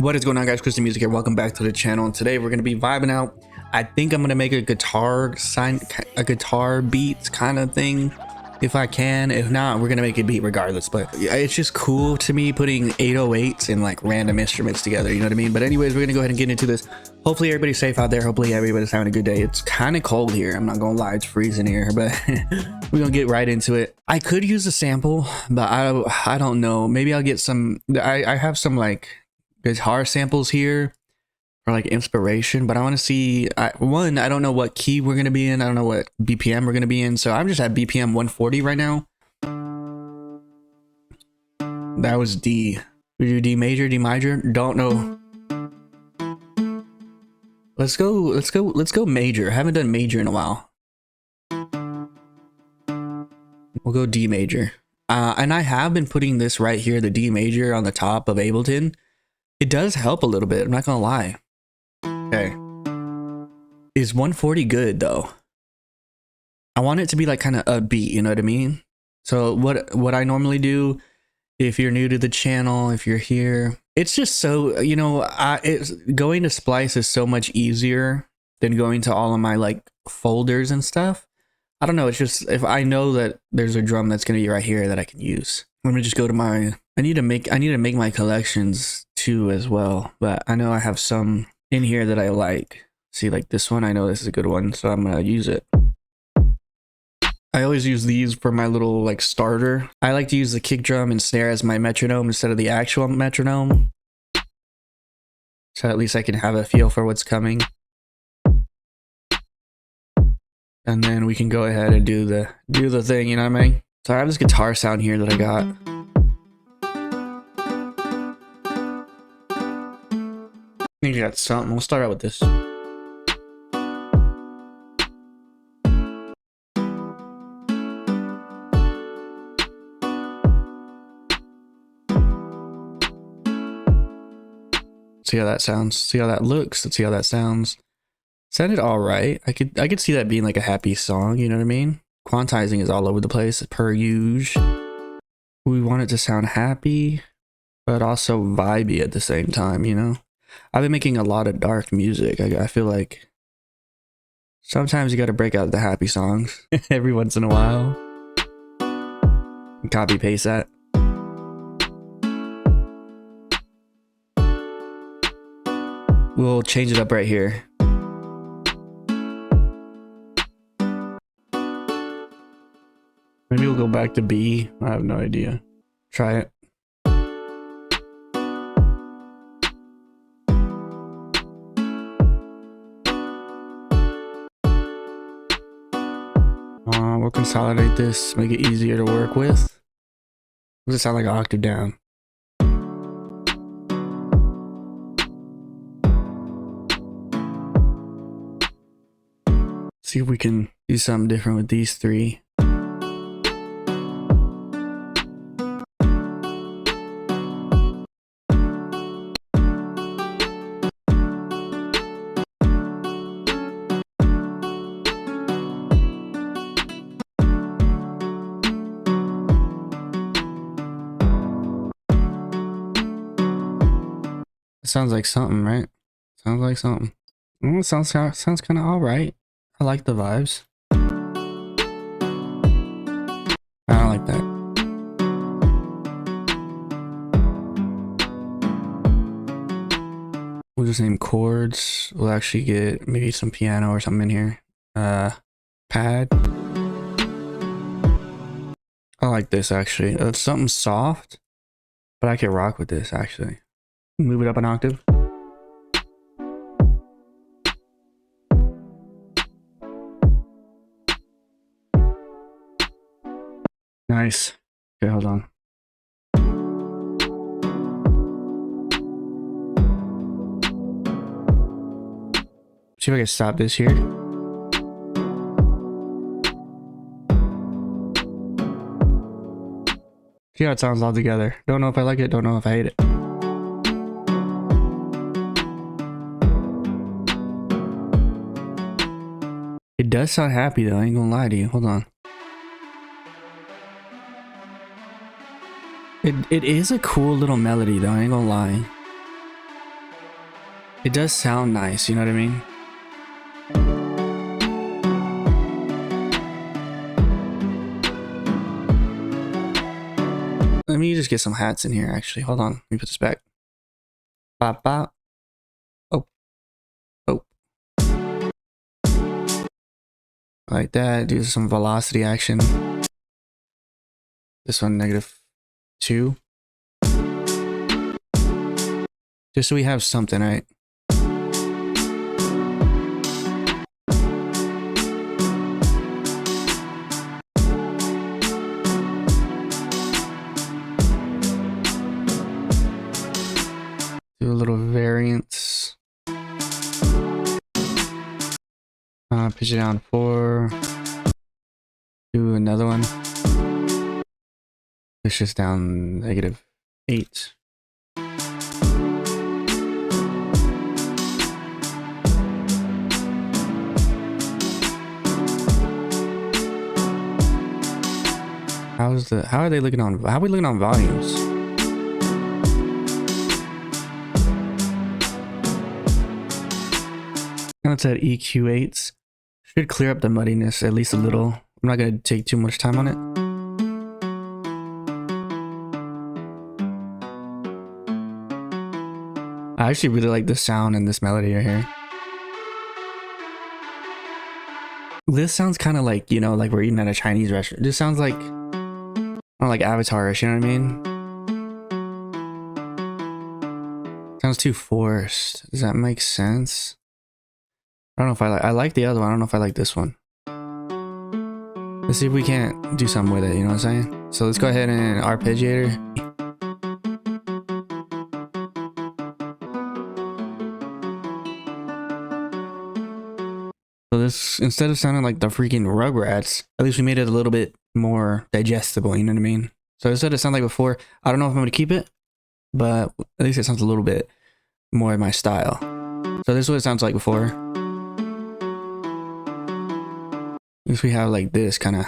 What is going on, guys? KrysticMusic here. Welcome back to the channel. And today we're going to be vibing out. I think I'm going to make a guitar beats kind of thing if I can. If not, we're going to make a beat regardless. But it's just cool to me putting 808s and like random instruments together. You know what I mean? But anyways, we're going to go ahead and get into this. Hopefully everybody's safe out there. Hopefully everybody's having a good day. It's kind of cold here. I'm not going to lie. It's freezing here, but we're going to get right into it. I could use a sample, but I don't know. Maybe I'll get some. I have some like guitar samples here for like inspiration, but I want to see one, I don't know what key we're going to be in. I don't know what BPM we're going to be in. So I'm just at BPM 140 right now. That was D. We do D major, D major. Don't know. Let's go major. I haven't done major in a while. We'll go D major. And I have been putting this right here, the D major on the top of Ableton. It does help a little bit, I'm not gonna lie. Okay. Is 140 good though? I want it to be like kind of upbeat, you know what I mean? So what I normally do, if you're new to the channel, if you're here, it's just so, you know, going to Splice is so much easier than going to all of my like folders and stuff. I don't know, it's just, if I know that there's a drum that's gonna be right here that I can use. Let me just go to my, I need to make my collections too as well, but I know I have some in here that I like. See, like this one, I know this is a good one, so I'm gonna use it. I always use these for my little like starter. I like to use the kick drum and snare as my metronome instead of the actual metronome, so at least I can have a feel for what's coming. And then we can go ahead and do the thing, you know what I mean? So I have this guitar sound here that I got. I think I got something. We'll start out with this. See how that sounds. See how that looks. Let's see how that sounds. Sounded all right. I could see that being like a happy song. You know what I mean? Quantizing is all over the place per usual. We want it to sound happy, but also vibey at the same time. You know, I've been making a lot of dark music. I feel like sometimes you got to break out the happy songs every once in a while. Copy paste that. We'll change it up right here. Maybe we'll go back to B. I have no idea. Try it. We'll consolidate this, make it easier to work with. Does it sound like an octave down? See if we can do something different with these three. Sounds like something, right? Sounds like something. Well, it sounds kind of all right. I like the vibes. I don't like that. We'll just name chords. We'll actually get maybe some piano or something in here. Pad. I like this actually. It's something soft, but I can rock with this actually. Move it up an octave. Nice. Okay, hold on. See if I can stop this here. See how it sounds all together. Don't know if I like it, don't know if I hate it. It does sound happy though, I ain't gonna lie to you. Hold on. It is a cool little melody though, I ain't gonna lie. It does sound nice, you know what I mean? Let me just get some hats in here, actually. Hold on. Let me put this back. Bop, bop. Oh. Oh. Like that. Do some velocity action. This one, -2. Just so we have something, right? Do a little variance. Pitch it down 4. Do another one. Push this down -8. How are we looking on volumes? Now it's at EQ8s. Should clear up the muddiness at least a little. I'm not gonna take too much time on it. I actually really like the sound in this melody right here. This sounds kind of like, you know, like we're eating at a Chinese restaurant. This sounds like, I don't know, like Avatar-ish, you know what I mean? Sounds too forced. Does that make sense? I don't know if I like the other one. I don't know if I like this one. Let's see if we can't do something with it, you know what I'm saying? So let's go ahead and arpeggiator. So this, instead of sounding like the freaking Rugrats, at least we made it a little bit more digestible, you know what I mean? So instead of sound like before, I don't know if I'm going to keep it, but at least it sounds a little bit more in my style. So this is what it sounds like before. At least we have like this kind of.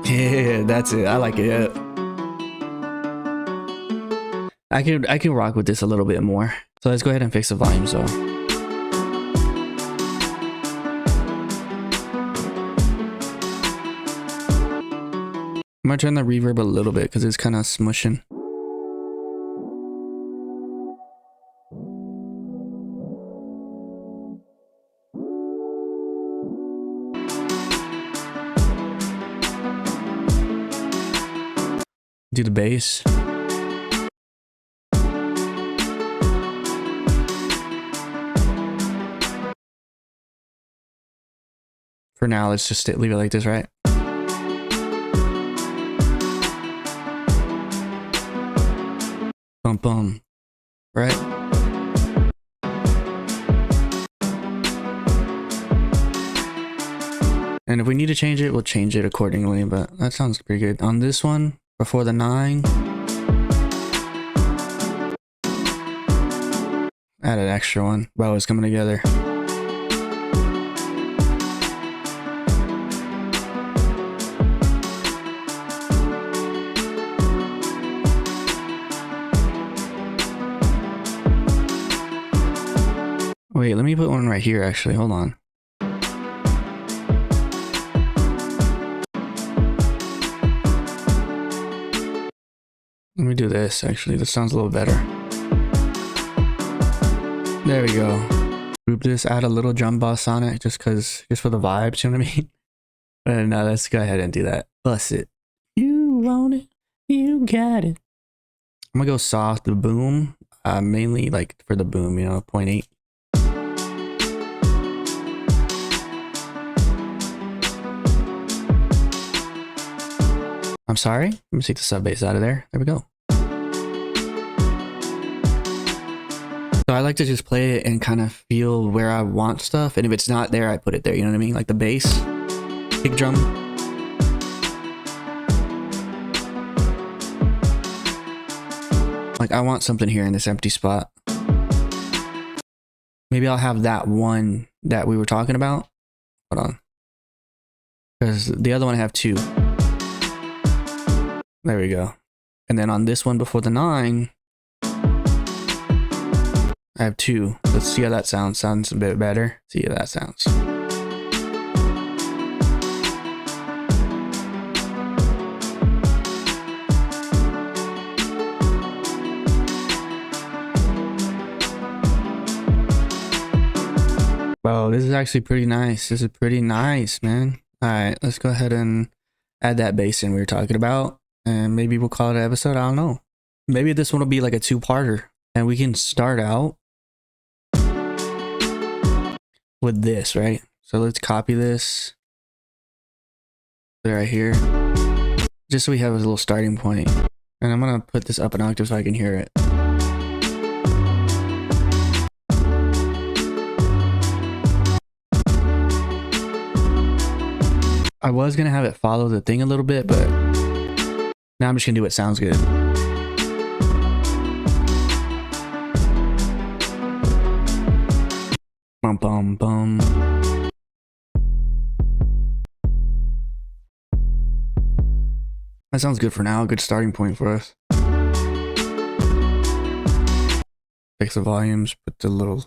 Yeah, that's it. I like it. Yeah. I can rock with this a little bit more. So let's go ahead and fix the volume. So I'm gonna turn the reverb a little bit because it's kind of smushing. Do the bass. For now, let's just leave it like this, right? Bum bum, right? And if we need to change it, we'll change it accordingly, but that sounds pretty good. On this one, before the 9, add an extra one. Wow, it's coming together. Wait, let me put one right here, actually. Hold on. Let me do this, actually. This sounds a little better. There we go. Group this, add a little drum bus on it, just for the vibes, you know what I mean? But no, let's go ahead and do that. Bust it. You want it, you got it. I'm gonna go soft, the boom. Mainly like for the boom, you know, 0.8. I'm sorry. Let me take the sub bass out of there. There we go. So I like to just play it and kind of feel where I want stuff. And if it's not there, I put it there. You know what I mean? Like the bass, kick drum. Like I want something here in this empty spot. Maybe I'll have that one that we were talking about. Hold on. Because the other one I have 2. There we go. And then on this one before the 9, I have 2. Let's see how that sounds. Sounds a bit better. See how that sounds. Wow, this is actually pretty nice. This is pretty nice, man. All right, let's go ahead and add that bass in we were talking about. And maybe we'll call it an episode. I don't know. Maybe this one will be like a 2-parter. And we can start out with this, right? So let's copy this right here, just so we have a little starting point. And I'm gonna put this up an octave so I can hear it. I was gonna have it follow the thing a little bit, but now I'm just gonna do what sounds good. Bum bum bum. That sounds good for now. A good starting point for us. Fix the volumes. Put the little.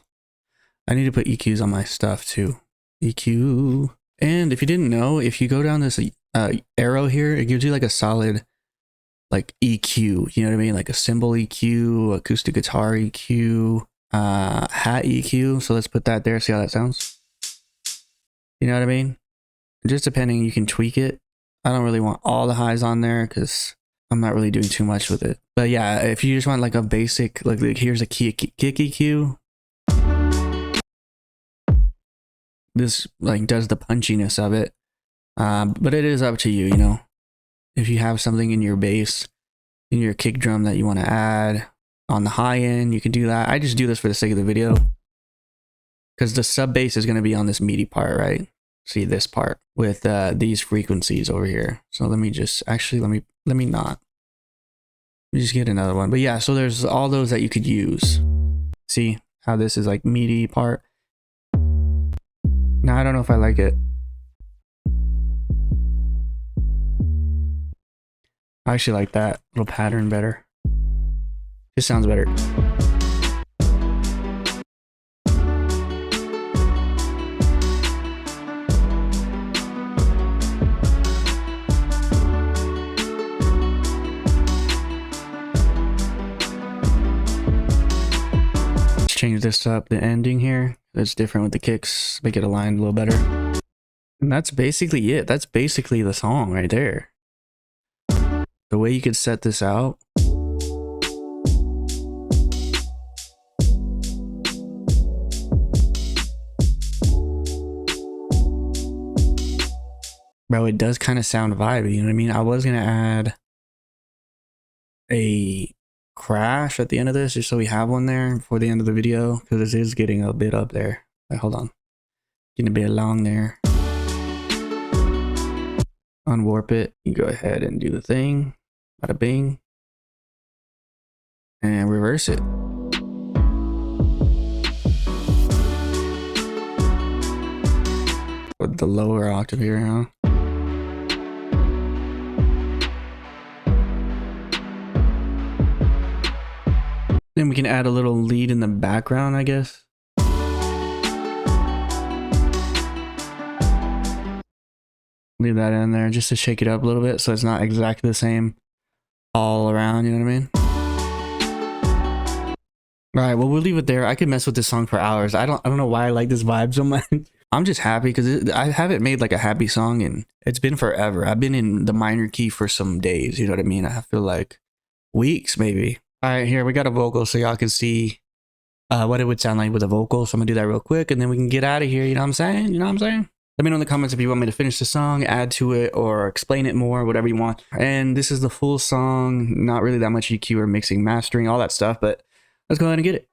I need to put EQs on my stuff too. EQ. And if you didn't know, if you go down this arrow here, it gives you like a solid like EQ. You know what I mean? Like a cymbal EQ, acoustic guitar EQ, hat EQ. So let's put that there. See how that sounds? You know what I mean? Just depending, you can tweak it. I don't really want all the highs on there because I'm not really doing too much with it. But yeah, if you just want like a basic, like here's a kick EQ. This like does the punchiness of it. But it is up to you, you know. If you have something in your bass, in your kick drum that you want to add on the high end, you can do that. I just do this for the sake of the video because the sub bass is going to be on this meaty part, right? See this part with these frequencies over here. So let me just actually let me not. Let me just get another one. But yeah, so there's all those that you could use. See how this is like meaty part. Now I don't know if I like it. I actually like that little pattern better. This sounds better. Let's change this up, the ending here. It's different with the kicks, make it aligned a little better. And that's basically it. That's basically the song right there. The way you could set this out. Bro, it does kind of sound vibey, you know what I mean? I was gonna add a crash at the end of this, just so we have one there before the end of the video, because it is getting a bit up there. Wait, hold on. Getting a bit long there. Unwarp it. You go ahead and do the thing. Bada bing. And reverse it. With the lower octave here, huh? Then we can add a little lead in the background, I guess. Leave that in there just to shake it up a little bit so it's not exactly the same all around, you know what I mean? All right, well, we'll leave it there. I could mess with this song for hours. I don't know why I like this vibe so much. I'm just happy because I haven't made like a happy song and it's been forever. I've been in the minor key for some days, you know what I mean? I feel like weeks maybe. All right, here we got a vocal so y'all can see what it would sound like with a vocal. So I'm gonna do that real quick and then we can get out of here, you know what I'm saying? You know what I'm saying? Let me know in the comments if you want me to finish the song, add to it, or explain it more, whatever you want. And this is the full song, not really that much EQ or mixing, mastering, all that stuff, but let's go ahead and get it.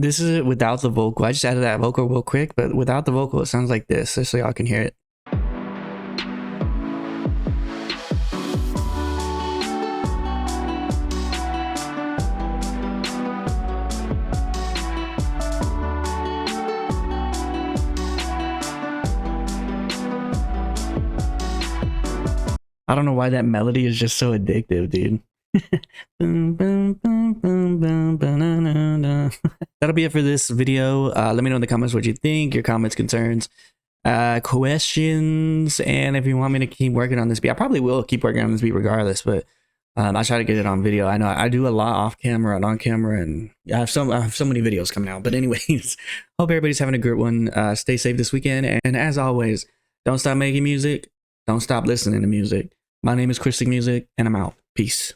This is it without the vocal. I just added that vocal real quick, but without the vocal, it sounds like this, just so y'all can hear it. I don't know why that melody is just so addictive, dude. That'll be it for this video. Let me know in the comments what you think, your comments, concerns, questions, and if you want me to keep working on this beat. I probably will keep working on this beat regardless, but I try to get it on video. I know I do a lot off camera and on camera, and I have so many videos coming out. But anyways, hope everybody's having a good one. Stay safe this weekend, and as always, don't stop making music, don't stop listening to music. My name is KrysticMusic, and I'm out. Peace.